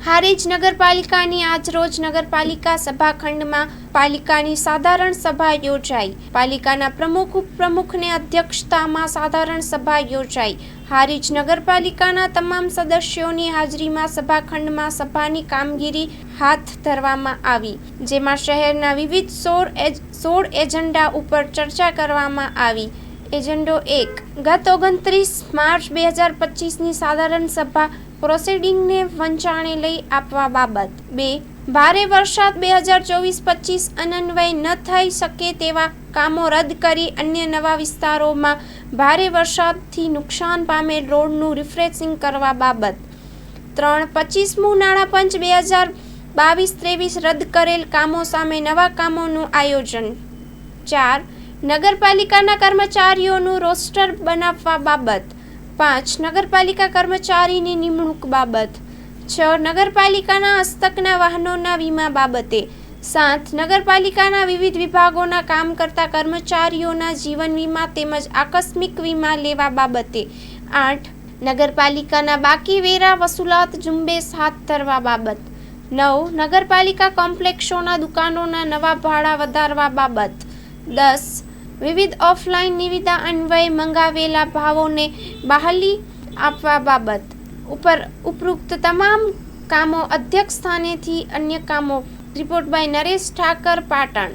હારીજ નગરપાલિકાની આજરોજ નગરપાલિકા સભાખંડમાં પાલિકાની સાધારણ સભા યોજાઈ। પાલિકાના પ્રમુખ ઉપપ્રમુખની અધ્યક્ષતામાં સાધારણ સભા યોજાઈ। હારીજ નગરપાલિકાના તમામ સદસ્યોની હાજરીમાં સભાખંડમાં સભાની કામગીરી હાથ ધરવામાં આવી, જેમાં શહેરના વિવિધ 16 એજન્ડા ઉપર ચર્ચા કરવામાં આવી। એજન્ડો 1, ગત 29 માર્ચ 2025ની સાધારણ સભા પ્રોસિડિંગને વંચાણે લઈ આપવા બાબત। 2, ભારે વરસાદ 2024-25 અન્વયે ન થઈ શકે તેવા કામો રદ કરી અન્ય નવા વિસ્તારોમાં ભારે વરસાદથી નુકસાન પામેલ રોડનું રિફ્રેશિંગ કરવા બાબત। 3, 25મું નાણાપંચ 2022-23 રદ કરેલ કામો સામે નવા કામોનું આયોજન। 4, નગરપાલિકાના કર્મચારીઓનું રોસ્ટર બનાવવા બાબત। 5, નગરપાલિકા કર્મચારીની નિમણૂક બાબત। 6, નગરપાલિકાના હસ્તકના વાહનોના વીમા બાબતે। 7, નગરપાલિકાના વિવિધ વિભાગોના કામ કરતા કર્મચારીઓના જીવન વીમા તેમજ આકસ્મિક વીમા લેવા બાબતે। 8, નગરપાલિકાના બાકી વેરા વસૂલાત ઝુંબેશ હાથ ધરવા બાબત। 9, નગરપાલિકા કોમ્પ્લેક્ષોના દુકાનોના નવા ભાડા વધારવા બાબત। 10, વિવિધ ઓફલાઈન નિવિદા અન્વયે મંગાવેલા ભાવોને બહાલી આપવા બાબત। ઉપરોક્ત તમામ કામો અધ્યક્ષ સ્થાનેથી અન્ય કામો। Report by Naresh Thakar, Patan.